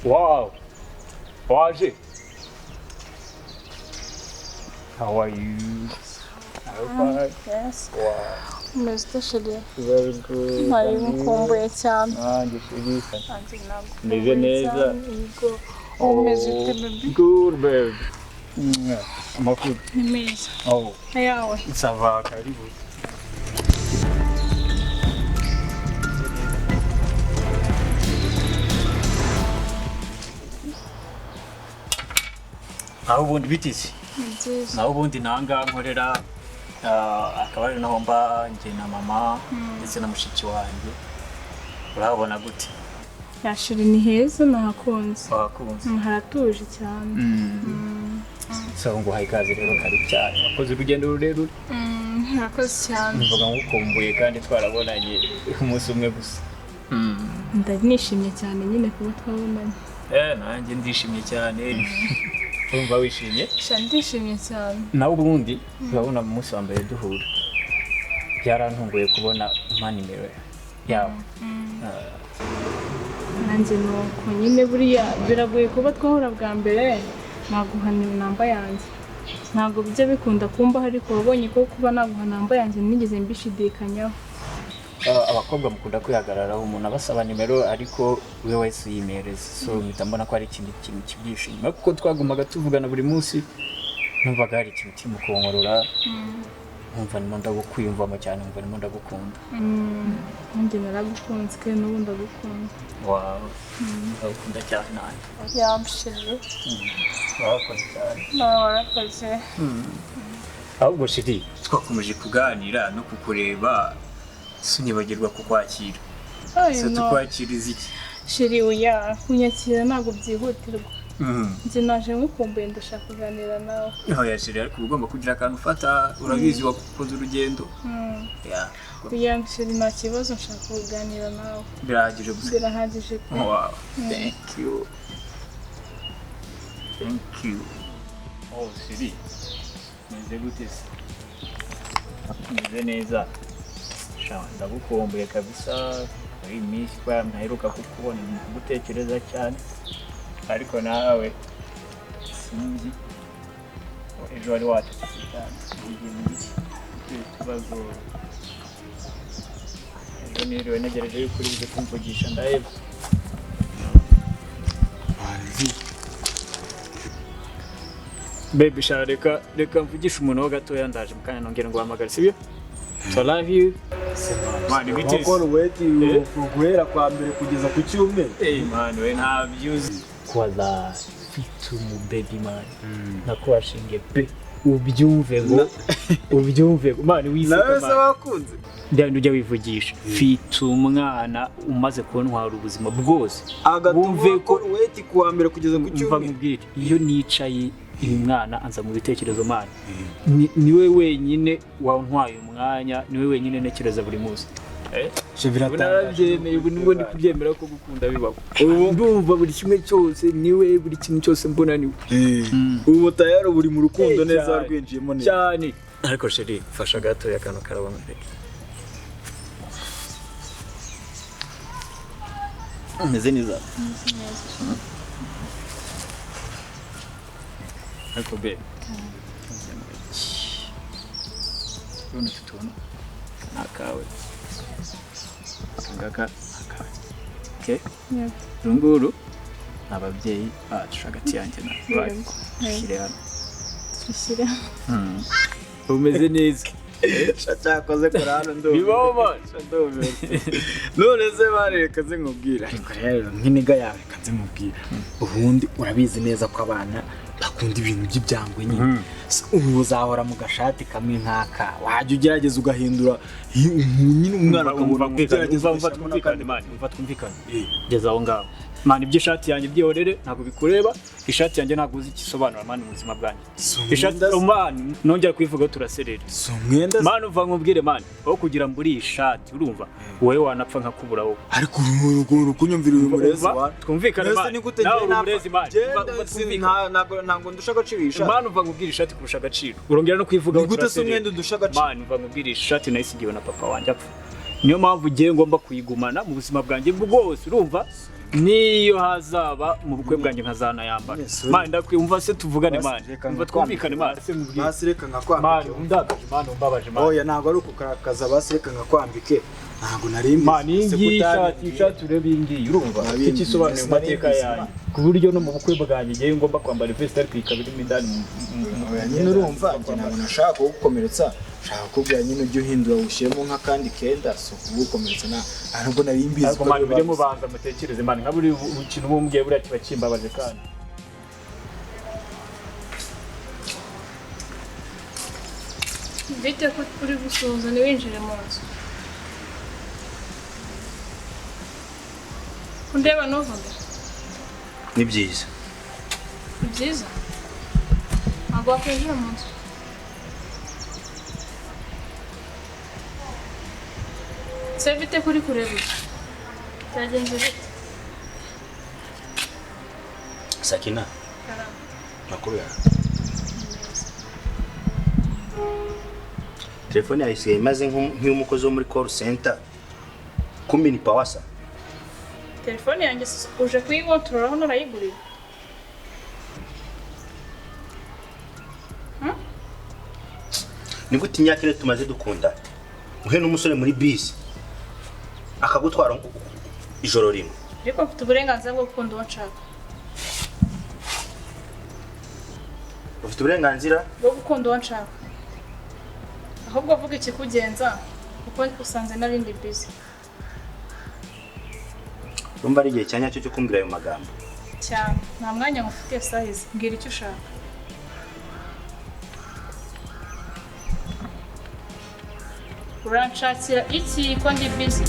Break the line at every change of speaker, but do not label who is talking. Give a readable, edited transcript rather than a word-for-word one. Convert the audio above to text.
Wow. Waje. How are you? Fine.
Yes.
Wow.
Mr. Shady.
Very good.
Nari mukumbuye cyane.
Nanjye Shady.
Nanjye ntabwo.
Meze neza.
Umeze ute baby?
Good baby. Amakuru.
Ni meza.
Oh.
Ayawe.
Sava karibu. Aho ubundi bitisi.
Nziza.
Naho ubundi nanga nkorera akaba ari naho mba njye na mama ndetse na mushiki wanjye. Urabona gute?
Yashiri ni heza nahakunze.
Wakunze.
Haratuje cyane.
So ngo hayikaze rero kari cyane. Wakoze urugendo rurerure.
Harakoze cyane.
Mvuga ngukumbuye kandi twarabonanye umunsi umwe gusa.
Ndanishimye cyane nyine kuba twabonanye.
Nanjye ndishimye cyane. Urumva wishimye?
Ndishimye cyane.
Nawe ubundi urabona mu munsi wa mbere duhura. Byarantunguye kubona nimero yawe.
Nanjye nuko nyine buriya biragoye kuba twahura bwa mbere naguhanira namba yanjye. Ntabwo bijya bikunda kumba ariko wabonye ko kuba naguha namba yanjye nigeze mbishidikanyaho.
Abakobwa mukunda kwihagararaho umuntu abasaba nimero ariko we wese yimereza. So mpita mbona ko ari ikintu kibyishimo kuko twagumaga tuvugana buri munsi numvaga hari ikintu kiri mu kunkorora. Nkumva nimo ndagukwiyumvamo cyane, nkumva nimo ndagukunda.
Nanjye naragukunze kandi n'ubu ndagukunda.
Wow. Ndagukunda cyane nanjye.
Yamshije.
Warakoze cyane.
Warakoze.
Ahubwo Shidi twakomeje kuganira no kukureba sinibagirwa kukwakira. Se tukwakiriza iki?
Shiri uya kunyakira ntabwo byihutirwa. Nje naje ngukumbuye ndashaka kuganira nawe.
Aho yashiri ariko ugomba kugira akantu ufata urabizi wakoze urugendo.
Kuya Shiri nta kibazo nshaka kuganira nawe.
Birahagije gusa.
Birahagije.
Wow. Thank you. Thank you. Oh Shiri. Meze gute se? Meze neza. Ndagukumbuye kabisa. Ari iminsi kwa ntaheruka kukubona gutekereza cyane. Ariko nawe sinzi ejo wari watetse cyane. Ngiye mu biki tubazo. Ejo niriwe nagerageje kuri bize kumvugisha ndaheba. Baby shareka mvugisha umuntu ho gatoya ndaje mukanya nongera ngo hamagara sibyo? So love you. Man, bitisi.
Wakora weti guhera kwa mbere kugeza ku cyumwe.
Man, we ntabyuzi. Kwaza fitu mu baby man. Nakwashinge pe. Ubyumve ngo man wiseka man.
Nawe wakunze.
Ndandi ujya wivugisha. Fitu umwana umaze kuntwara ubuzima bwose.
Wumve ko weti kwa mbere kugeza ku cyumwe.
Mva nkubwire iyo nicaye uyu mwana anza mu bitekerezo man. Niwe wenyine wantwaye umwanya, niwe wenyine nekereza buri munsi. Birabyemeye ubu nibwo ndi kubyemera ko gukunda bibaho. Ndumva buri kimwe cyose niwe, buri kintu cyose mbona niwe.
Ubu tayari buri mu rukundo neza rwinjiyemo neza
cyane. Ariko Sheri fasha gato yakano karabona mbere. Meze neza. Ariko be. Urabona tutubona nakawe. Ngaka akawe. Okay?
Yeah.
Runguru ababyeyi bacu hagati yanjye na right. Shire hano.
Shire.
Umeze neza.
Cyakoze korano ndo.
Biboma.
None se bareka zinkubwira. Ariko rero nk'iniga yawe kanze mubwira. Ubundi urabizi neza ko abana bakunda ibintu by'ibyangwe nyine. Ubu uzahora mu gashati kamwe nkaka. Wajya ugerageza ugahindura nyine umwana akabona ugerageza
kumvikana man. Twumvikana. Geza aho ngaho. Man ibyo ishati yanjye byihorere ntabwo bikureba. Ishati yanjye ntabwo uzi ikisobanura man mu buzima bwanjye. Ishati man nongera kwivuga turaserera.
Sumwenda
Man uva nkubwire man aho kugira mburi ishati urumva wowe wanapfa nkakubura wowe.
Ariko urukunyumvira uyu murezi wa
twumvikana man. Nawe umurezi man.
Ntabwo ndusha agaciro ishati.
Man uva nkubwire ishati kurusha agaciro. Urongera no kwivuga
gute se umwenda ndusha agaciro.
Man uva nkubwire ishati nayisigiwe na papa wanjye apfa. Niyo mpamvu ugiye ngomba kuyigumana mu buzima bwanjye bwose urumva niyo hazaba mu bukwe bwanjye nkazanayambara. Man ndakwumva se tuvugane man. Umva twumvikane man se mubwiye.
Basi reka nkakwambike.
Man undakaje man umbabaje man.
Oya ntago ari ukukarakaza basi reka nkakwambike. Ntago nari mbi.
Man ingisha turebe ingi urumva. Iki sobanuye mu mateka yanjye. Ku buryo no mu bukwe bwanjye ngiye ngomba kwambara vest ariko ikabiri midani.
Nyine urumva ntabwo nashaka kugukomeretsa. Shaka kubwira nyine ujye uhindura ushiremo nk'akandi kenda so kugukomeretsa ntabwo nari mbizi.
Ariko man bije mubanza mutekereze man nka buri kintu mumbwiye buriya kiba kimbabaje kandi.
Bite ko uri gusoza niwinjire mu nzu. Undeba n'uvuga.
Ni byiza.
Ni byiza? Ntabwo wakwinjira mu nzu. Se bite kuri kureba byagenze bite?
Sakina,
Karamba.
makuru yawe. Telefone yawe isigaye imaze nk'umukozi wo muri call center. Kumbi ni pawasa.
Telefone yanjye uje kuyikontorora hano urayigurira.
Ni gute imyaka ire tumaze dukunda? Uhe n'umusore muri bisi akagutwara ijoro rimwe.
Ariko mfite uburenganzira bwo gukunda uwo nshaka.
Ufite uburenganzira
Bwo gukunda uwo nshaka. Ahubwo vuga ikikugenza kuko usanze narindi busy.
urumva ari igihe cyanyacyo cyo kumbwira ayo magambo.
Cyane nta mwanya ngufitiye sahizi mbwira icyo ushaka. Uranshakira iki ko ndi busy?